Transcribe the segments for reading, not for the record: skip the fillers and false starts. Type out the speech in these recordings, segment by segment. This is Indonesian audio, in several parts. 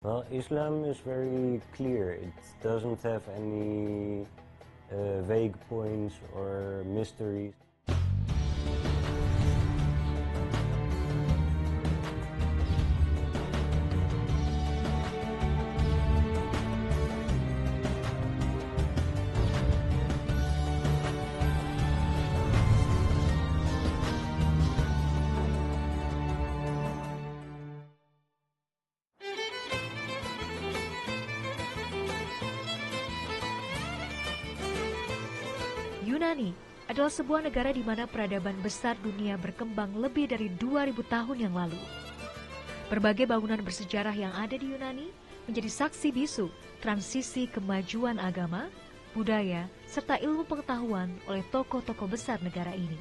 Well, Islam is very clear. It doesn't have any vague points or mysteries. Yunani adalah sebuah negara di mana peradaban besar dunia berkembang lebih dari 2000 tahun yang lalu. Berbagai bangunan bersejarah yang ada di Yunani menjadi saksi bisu transisi kemajuan agama, budaya, serta ilmu pengetahuan oleh tokoh-tokoh besar negara ini.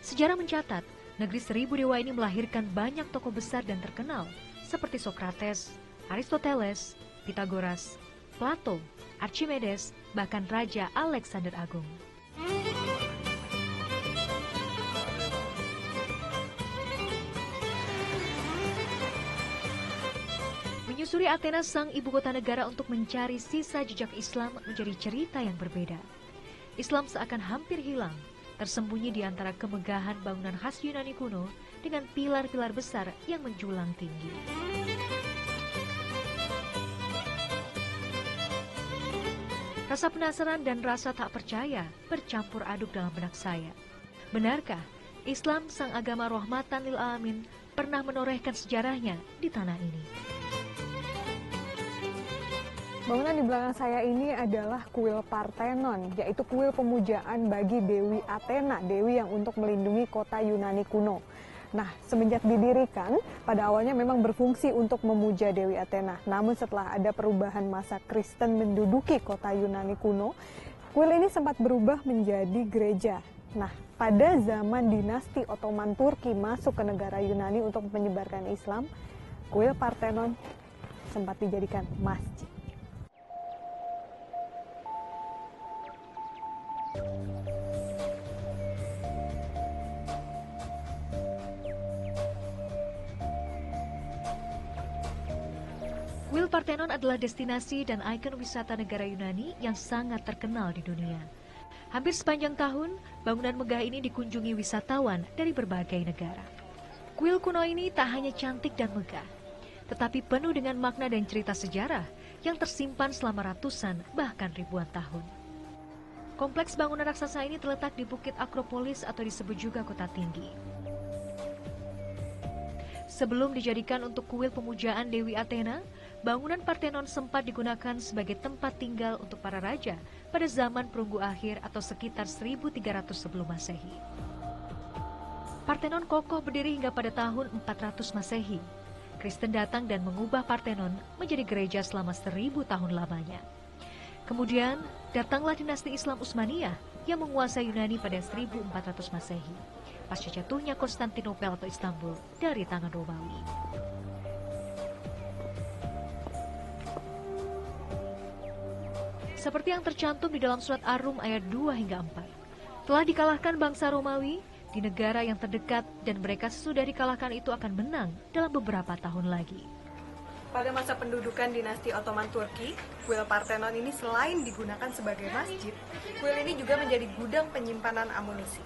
Sejarah mencatat, negeri seribu dewa ini melahirkan banyak tokoh besar dan terkenal seperti Sokrates, Aristoteles, Pitagoras, Plato, Archimedes, bahkan Raja Alexander Agung. Menyusuri Athena, sang ibu kota negara, untuk mencari sisa jejak Islam menjadi cerita yang berbeda. Islam seakan hampir hilang, tersembunyi di antara kemegahan bangunan khas Yunani kuno dengan pilar-pilar besar yang menjulang tinggi. Rasa penasaran dan rasa tak percaya bercampur aduk dalam benak saya. Benarkah Islam, sang agama rahmatan lil alamin, pernah menorehkan sejarahnya di tanah ini? Bangunan di belakang saya ini adalah kuil Parthenon, yaitu kuil pemujaan bagi Dewi Athena, dewi yang untuk melindungi kota Yunani kuno. Nah, semenjak didirikan, pada awalnya memang berfungsi untuk memuja Dewi Athena. Namun setelah ada perubahan masa Kristen menduduki kota Yunani kuno, kuil ini sempat berubah menjadi gereja. Nah, pada zaman dinasti Ottoman Turki masuk ke negara Yunani untuk menyebarkan Islam, kuil Parthenon sempat dijadikan masjid. Kuil Parthenon adalah destinasi dan ikon wisata negara Yunani yang sangat terkenal di dunia. Hampir sepanjang tahun, bangunan megah ini dikunjungi wisatawan dari berbagai negara. Kuil kuno ini tak hanya cantik dan megah, tetapi penuh dengan makna dan cerita sejarah yang tersimpan selama ratusan bahkan ribuan tahun. Kompleks bangunan raksasa ini terletak di Bukit Akropolis atau disebut juga Kota Tinggi. Sebelum dijadikan untuk kuil pemujaan Dewi Athena, bangunan Parthenon sempat digunakan sebagai tempat tinggal untuk para raja pada zaman perunggu akhir atau sekitar 1300 sebelum Masehi. Parthenon kokoh berdiri hingga pada tahun 400 Masehi. Kristen datang dan mengubah Parthenon menjadi gereja selama 1000 tahun lamanya. Kemudian datanglah dinasti Islam Utsmaniyah yang menguasai Yunani pada 1400 Masehi. Pasca jatuhnya Konstantinopel atau Istanbul dari tangan Romawi. Seperti yang tercantum di dalam surat Ar-Rum ayat 2 hingga 4. Telah dikalahkan bangsa Romawi di negara yang terdekat dan mereka sesudah dikalahkan itu akan menang dalam beberapa tahun lagi. Pada masa pendudukan dinasti Ottoman Turki, kuil Parthenon ini selain digunakan sebagai masjid, kuil ini juga menjadi gudang penyimpanan amunisi.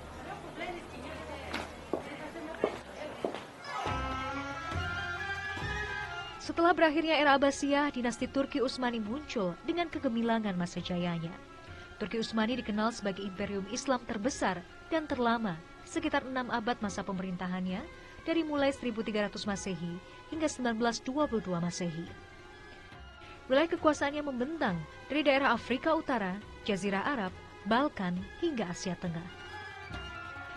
Setelah berakhirnya era Abbasiyah, dinasti Turki Utsmani muncul dengan kegemilangan masa jayanya. Turki Utsmani dikenal sebagai imperium Islam terbesar dan terlama, sekitar 6 abad masa pemerintahannya, dari mulai 1300 Masehi hingga 1922 Masehi. Wilayah kekuasaannya membentang dari daerah Afrika Utara, Jazirah Arab, Balkan, hingga Asia Tengah.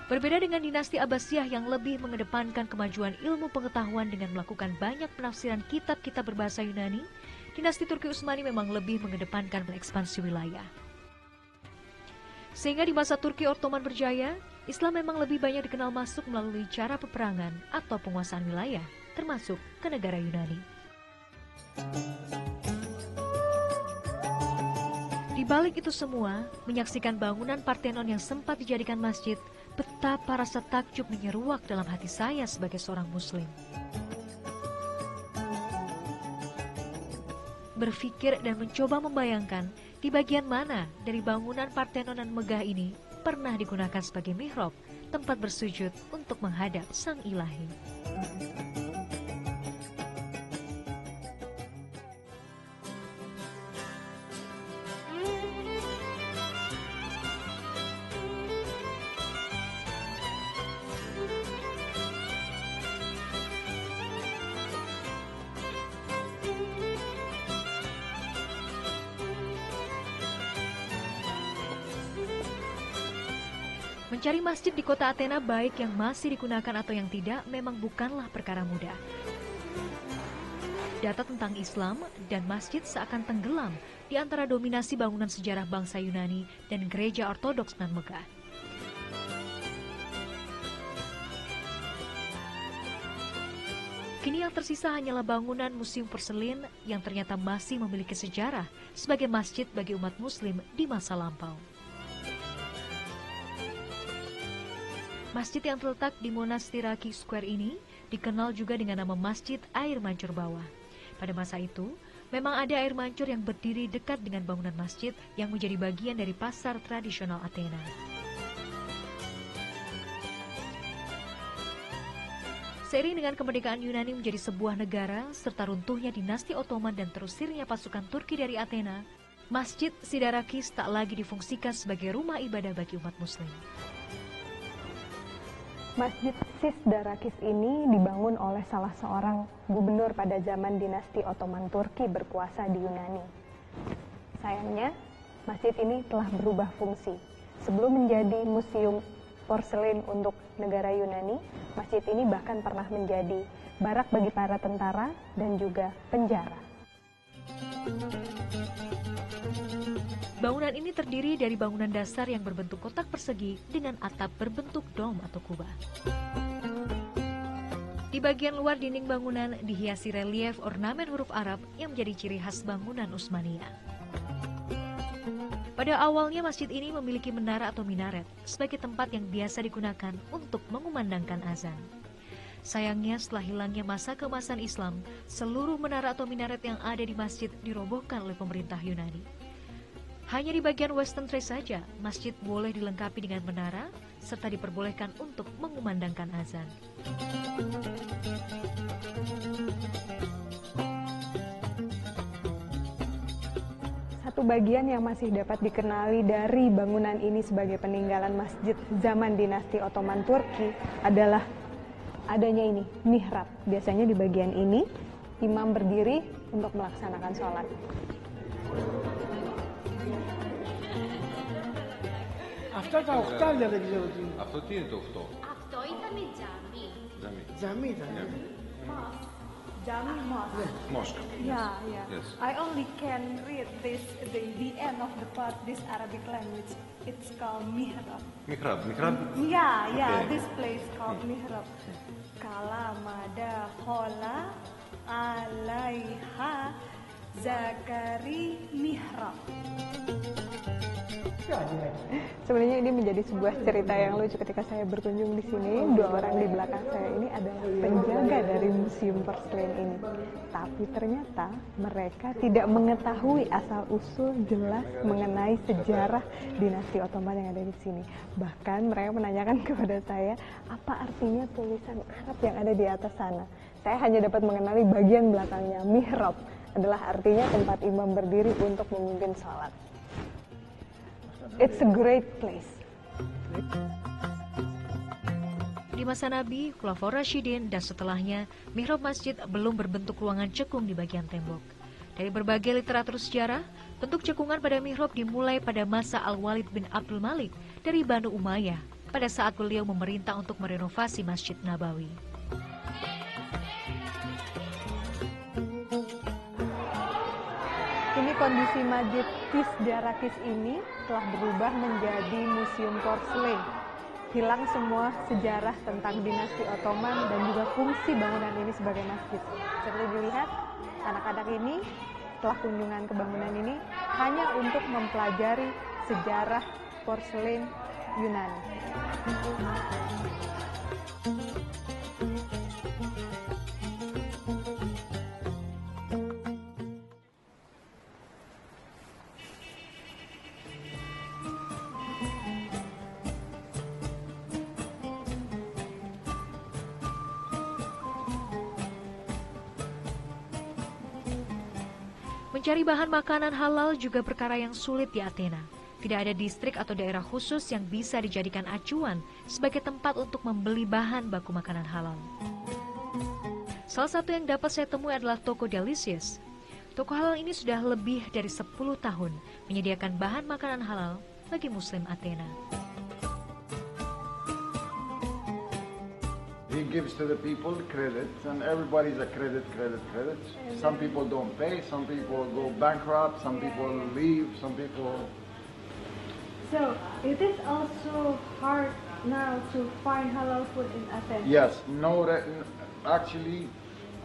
Berbeda dengan dinasti Abbasiyah yang lebih mengedepankan kemajuan ilmu pengetahuan dengan melakukan banyak penafsiran kitab-kitab berbahasa Yunani, dinasti Turki Utsmani memang lebih mengedepankan mengekspansi wilayah. Sehingga di masa Turki Ottoman berjaya, Islam memang lebih banyak dikenal masuk melalui cara peperangan atau penguasaan wilayah, termasuk ke negara Yunani. Di balik itu semua, menyaksikan bangunan Parthenon yang sempat dijadikan masjid, betapa rasa takjub menyeruak dalam hati saya sebagai seorang Muslim. berpikir dan mencoba membayangkan di bagian mana dari bangunan Parthenon dan megah ini pernah digunakan sebagai mihrab, tempat bersujud untuk menghadap Sang Ilahi. Mencari masjid di kota Athena baik yang masih digunakan atau yang tidak memang bukanlah perkara mudah. Data tentang Islam dan masjid seakan tenggelam di antara dominasi bangunan sejarah bangsa Yunani dan gereja Ortodoks nan megah. Kini yang tersisa hanyalah bangunan museum porselin yang ternyata masih memiliki sejarah sebagai masjid bagi umat muslim di masa lampau. Masjid yang terletak di Monastiraki Square ini dikenal juga dengan nama Masjid Air Mancur Bawah. Pada masa itu, memang ada air mancur yang berdiri dekat dengan bangunan masjid yang menjadi bagian dari pasar tradisional Athena. Seiring dengan kemerdekaan Yunani menjadi sebuah negara, serta runtuhnya dinasti Ottoman dan terusirnya pasukan Turki dari Athena, Masjid Sidarakis tak lagi difungsikan sebagai rumah ibadah bagi umat muslim. Masjid Sidarakis ini dibangun oleh salah seorang gubernur pada zaman dinasti Ottoman Turki berkuasa di Yunani. Sayangnya, masjid ini telah berubah fungsi. Sebelum menjadi museum porselin untuk negara Yunani, masjid ini bahkan pernah menjadi barak bagi para tentara dan juga penjara. Bangunan ini terdiri dari bangunan dasar yang berbentuk kotak persegi dengan atap berbentuk dom atau kubah. Di bagian luar dinding bangunan dihiasi relief ornamen huruf Arab yang menjadi ciri khas bangunan Utsmaniyah. Pada awalnya masjid ini memiliki menara atau minaret sebagai tempat yang biasa digunakan untuk mengumandangkan azan. Sayangnya setelah hilangnya masa keemasan Islam, seluruh menara atau minaret yang ada di masjid dirobohkan oleh pemerintah Yunani. Hanya di bagian western trace saja, masjid boleh dilengkapi dengan menara, serta diperbolehkan untuk mengumandangkan azan. Satu bagian yang masih dapat dikenali dari bangunan ini sebagai peninggalan masjid zaman dinasti Ottoman Turki adalah adanya ini, mihrab. Biasanya di bagian ini, imam berdiri untuk melaksanakan sholat. Αυτό τα οχτάρια δεν ξέρω τι είναι. Αυτό τι είναι το 8? Αυτό ήταν τζάμι. Τζαμί ήταν. Jami mosque. Mosque. Yeah, yeah. Yes. I only can read the end of the part, this Arabic language. It's called mihrab. Mihrab. Mihrab? Yeah, Okay. this place called mihrab. Kalamada khola alaiha zakari mihrab. Sebenarnya ini menjadi sebuah cerita yang lucu ketika saya berkunjung di sini. Dua orang di belakang saya ini adalah penjaga dari museum porselin ini. Tapi ternyata mereka tidak mengetahui asal-usul jelas mengenai sejarah dinasti Ottoman yang ada di sini. Bahkan mereka menanyakan kepada saya, apa artinya tulisan Arab yang ada di atas sana? Saya hanya dapat mengenali bagian belakangnya, mihrab adalah artinya tempat imam berdiri untuk memimpin sholat. It's a great place. Di masa Nabi, Khulafaur Rasyidin, dan setelahnya, mihrab masjid belum berbentuk ruangan cekung di bagian tembok. Dari berbagai literatur sejarah, bentuk cekungan pada mihrab dimulai pada masa Al-Walid bin Abdul Malik dari Banu Umayyah pada saat beliau memerintah untuk merenovasi Masjid Nabawi. Ini kondisi Masjid Sidarakis ini telah berubah menjadi museum porselin. Hilang semua sejarah tentang dinasti Ottoman dan juga fungsi bangunan ini sebagai masjid. Seperti dilihat, anak-anak ini setelah kunjungan ke bangunan ini hanya untuk mempelajari sejarah porselin Yunani. Mencari bahan makanan halal juga perkara yang sulit di Athena. Tidak ada distrik atau daerah khusus yang bisa dijadikan acuan sebagai tempat untuk membeli bahan baku makanan halal. Salah satu yang dapat saya temui adalah toko Delicious. Toko halal ini sudah lebih dari 10 tahun menyediakan bahan makanan halal bagi Muslim Athena. He gives to the people credit, and everybody's a credit. Some people don't pay, some people go bankrupt, some people leave, some people... So, it is also hard now to find halal food in Athens. Yes, actually,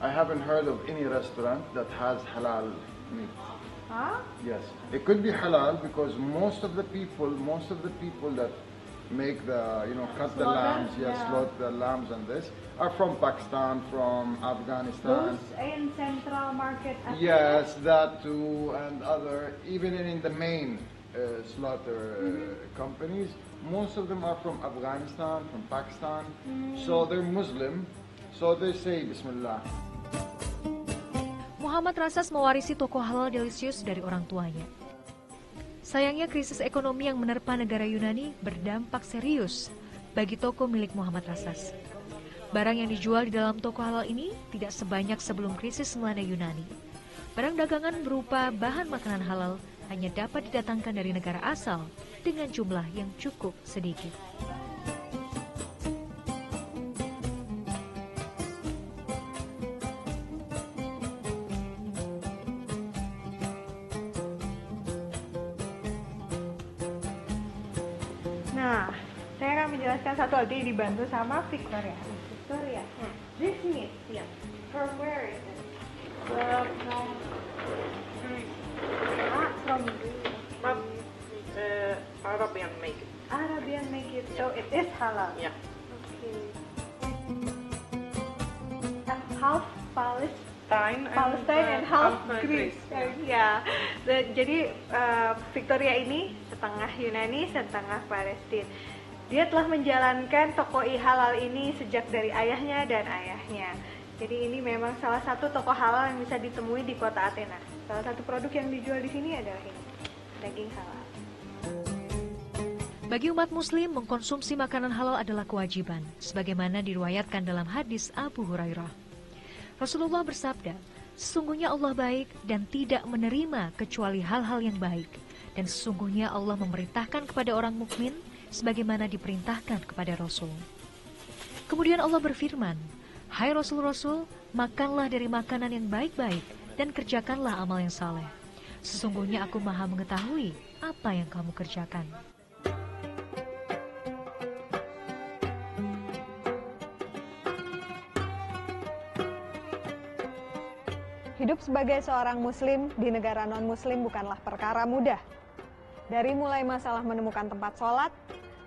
I haven't heard of any restaurant that has halal meat. Huh? Yes, it could be halal because most of the people that make cut the lambs, slaughter the lambs and this, are from Pakistan, from Afghanistan. Those in Central Market. Yes, that too, and other, even in the main slaughter companies, most of them are from Afghanistan, from Pakistan, so they're Muslim, so they say Bismillah. Muhammad Rasas mewarisi toko halal Delicious dari orang tuanya. Sayangnya krisis ekonomi yang menerpa negara Yunani berdampak serius bagi toko milik Muhammad Rasas. Barang yang dijual di dalam toko halal ini tidak sebanyak sebelum krisis melanda Yunani. Barang dagangan berupa bahan makanan halal hanya dapat didatangkan dari negara asal dengan jumlah yang cukup sedikit. Nah, saya akan menjelaskan satu lagi dibantu sama Victoria. Victoria, this meat, from where is it? From Arabian make it. Arabian make it, so it is halal. Yeah. Okay. Half Palestine and half Greece. Ya, jadi Victoria ini setengah Yunani, setengah Palestina. Dia telah menjalankan toko halal ini sejak dari ayahnya dan ayahnya. Jadi ini memang salah satu toko halal yang bisa ditemui di kota Athena. Salah satu produk yang dijual di sini adalah ini, daging halal. Bagi umat muslim, mengkonsumsi makanan halal adalah kewajiban, sebagaimana diriwayatkan dalam hadis Abu Hurairah. Rasulullah bersabda, sesungguhnya Allah baik dan tidak menerima kecuali hal-hal yang baik. Dan sesungguhnya Allah memerintahkan kepada orang mukmin sebagaimana diperintahkan kepada Rasul. Kemudian Allah berfirman, hai Rasul-Rasul, makanlah dari makanan yang baik-baik dan kerjakanlah amal yang saleh. Sesungguhnya aku maha mengetahui apa yang kamu kerjakan. Hidup sebagai seorang muslim di negara non-muslim bukanlah perkara mudah. Dari mulai masalah menemukan tempat sholat,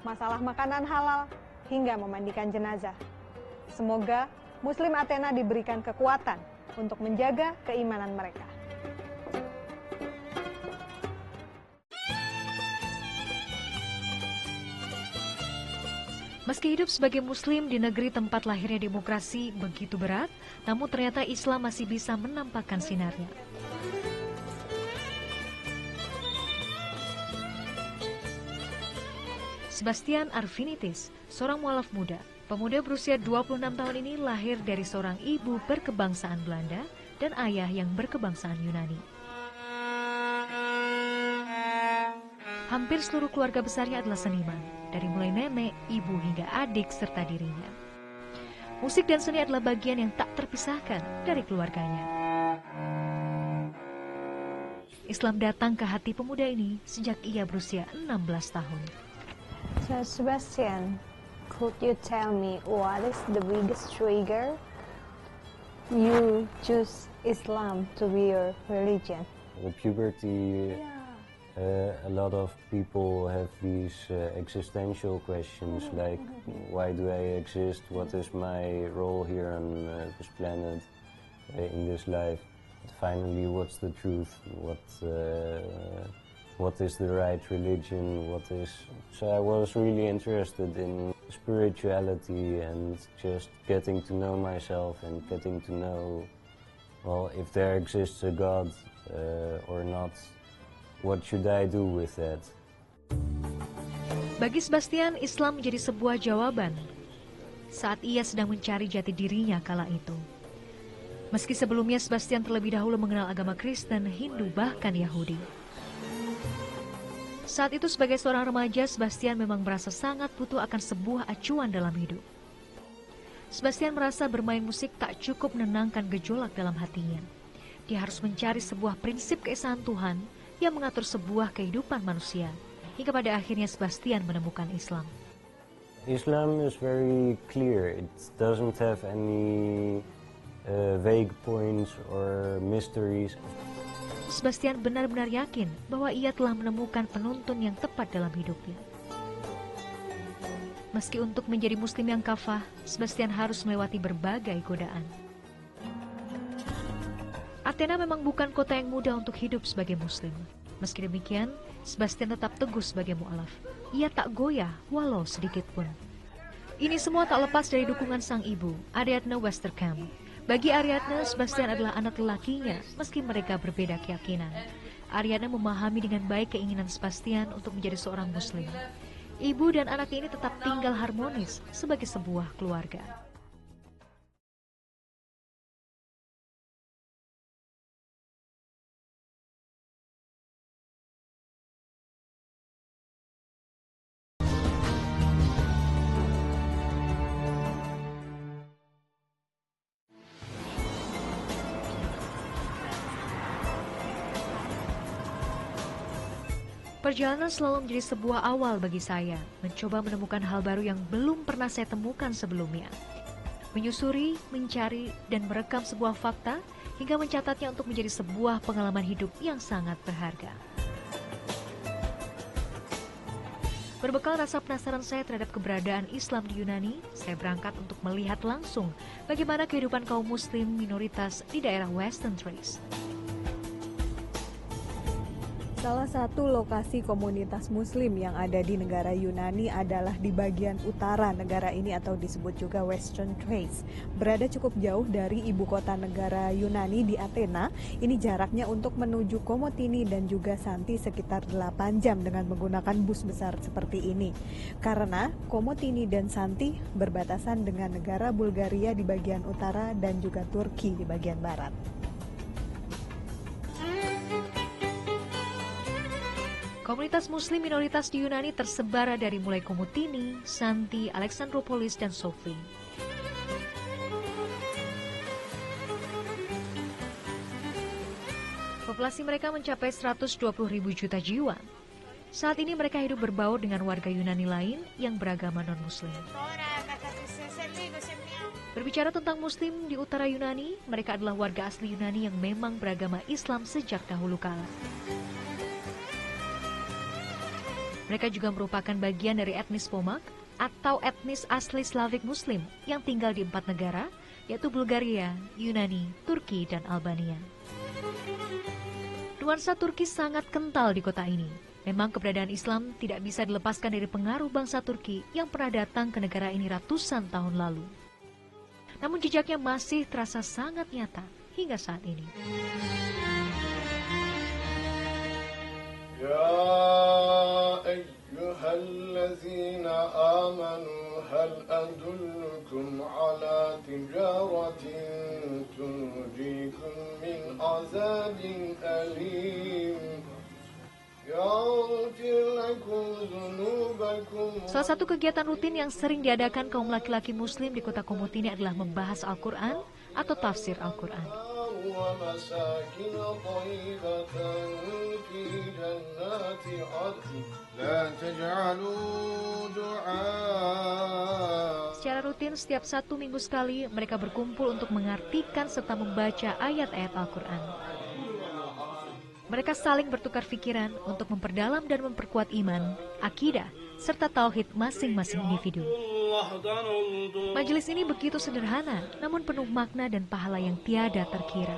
masalah makanan halal, hingga memandikan jenazah. Semoga Muslim Athena diberikan kekuatan untuk menjaga keimanan mereka. Meski hidup sebagai muslim di negeri tempat lahirnya demokrasi begitu berat, namun ternyata Islam masih bisa menampakkan sinarnya. Sebastian Arvinitis, seorang mualaf muda. Pemuda berusia 26 tahun ini lahir dari seorang ibu berkebangsaan Belanda dan ayah yang berkebangsaan Yunani. Hampir seluruh keluarga besarnya adalah seniman, dari mulai nenek, ibu hingga adik serta dirinya. Musik dan seni adalah bagian yang tak terpisahkan dari keluarganya. Islam datang ke hati pemuda ini sejak ia berusia 16 tahun. So Sebastian, could you tell me what is the biggest trigger you choose Islam to be your religion? With puberty, a lot of people have these existential questions like, why do I exist? What is my role here on this planet, in this life? But finally, what's the truth? What is the right religion? So I was really interested in spirituality and just getting to know myself and getting to know, well, if there exists a God, or not? What should I do with that? Bagi Sebastian, Islam menjadi sebuah jawaban saat ia sedang mencari jati dirinya kala itu. Meski sebelumnya Sebastian terlebih dahulu mengenal agama Kristen, Hindu, bahkan Yahudi. Saat itu sebagai seorang remaja, Sebastian memang merasa sangat butuh akan sebuah acuan dalam hidup. Sebastian merasa bermain musik tak cukup menenangkan gejolak dalam hatinya. Dia harus mencari sebuah prinsip keesaan Tuhan yang mengatur sebuah kehidupan manusia. Hingga pada akhirnya Sebastian menemukan Islam. Islam is very clear. It doesn't have any vague points or mysteries. Sebastian benar-benar yakin bahwa ia telah menemukan penuntun yang tepat dalam hidupnya. Meski untuk menjadi muslim yang kafah, Sebastian harus melewati berbagai godaan. Athena memang bukan kota yang mudah untuk hidup sebagai muslim. Meski demikian, Sebastian tetap teguh sebagai mu'alaf. Ia tak goyah walau sedikit pun. Ini semua tak lepas dari dukungan sang ibu, Ariadne Westerkamp. Bagi Ariadne, Sebastian adalah anak lelakinya meski mereka berbeda keyakinan. Ariadne memahami dengan baik keinginan Sebastian untuk menjadi seorang muslim. Ibu dan anak ini tetap tinggal harmonis sebagai sebuah keluarga. Perjalanan selalu menjadi sebuah awal bagi saya, mencoba menemukan hal baru yang belum pernah saya temukan sebelumnya. Menyusuri, mencari, dan merekam sebuah fakta, hingga mencatatnya untuk menjadi sebuah pengalaman hidup yang sangat berharga. Berbekal rasa penasaran saya terhadap keberadaan Islam di Yunani, saya berangkat untuk melihat langsung bagaimana kehidupan kaum muslim minoritas di daerah Western Thrace. Salah satu lokasi komunitas muslim yang ada di negara Yunani adalah di bagian utara negara ini atau disebut juga Western Thrace. Berada cukup jauh dari ibu kota negara Yunani di Athena. Ini jaraknya untuk menuju Komotini dan juga Santi sekitar 8 jam dengan menggunakan bus besar seperti ini. Karena Komotini dan Santi berbatasan dengan negara Bulgaria di bagian utara dan juga Turki di bagian barat. Komunitas muslim minoritas di Yunani tersebar dari mulai Komotini, Santi, Alexandropolis, dan Sofia. Populasi mereka mencapai 120.000 juta jiwa. Saat ini mereka hidup berbaur dengan warga Yunani lain yang beragama non-muslim. Berbicara tentang muslim di utara Yunani, mereka adalah warga asli Yunani yang memang beragama Islam sejak dahulu kala. Mereka juga merupakan bagian dari etnis Pomak atau etnis asli Slavik Muslim yang tinggal di 4 negara, yaitu Bulgaria, Yunani, Turki, dan Albania. Nuansa Turki sangat kental di kota ini. Memang keberadaan Islam tidak bisa dilepaskan dari pengaruh bangsa Turki yang pernah datang ke negara ini ratusan tahun lalu. Namun jejaknya masih terasa sangat nyata hingga saat ini. أيها الذين آمنوا هل أدلكم على تجارة تنجيكم من عذاب أليم يغفر لكم ذنوبكم. Salah satu kegiatan rutin yang sering diadakan kaum laki-laki muslim di kota Komotini adalah membahas Al-Quran atau tafsir Al-Quran. Secara rutin setiap 1 minggu sekali mereka berkumpul untuk mengartikan serta membaca ayat-ayat Al-Quran. Mereka saling bertukar pikiran untuk memperdalam dan memperkuat iman, akidah, serta tauhid masing-masing individu. Majelis ini begitu sederhana, namun penuh makna dan pahala yang tiada terkira.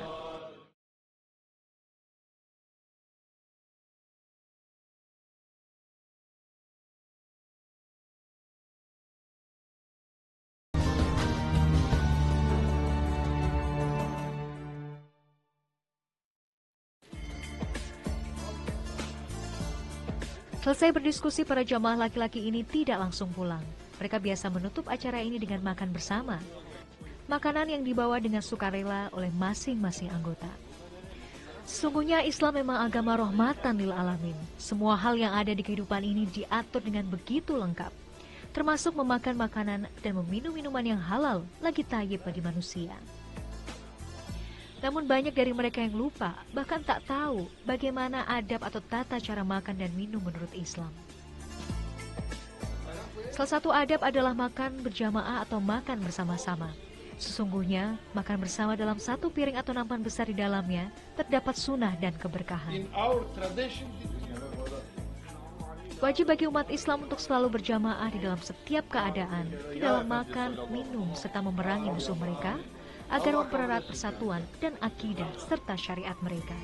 Selesai berdiskusi, para jamaah laki-laki ini tidak langsung pulang. Mereka biasa menutup acara ini dengan makan bersama. Makanan yang dibawa dengan sukarela oleh masing-masing anggota. Sesungguhnya Islam memang agama rahmatan lil alamin. Semua hal yang ada di kehidupan ini diatur dengan begitu lengkap, termasuk memakan makanan dan meminum minuman yang halal lagi thayyib bagi manusia. Namun banyak dari mereka yang lupa, bahkan tak tahu bagaimana adab atau tata cara makan dan minum menurut Islam. Salah satu adab adalah makan berjamaah atau makan bersama-sama. Sesungguhnya, makan bersama dalam satu piring atau nampan besar di dalamnya terdapat sunnah dan keberkahan. Wajib bagi umat Islam untuk selalu berjamaah di dalam setiap keadaan, di dalam makan, minum, serta memerangi musuh mereka, agar mempererat persatuan dan akidah serta syariat mereka.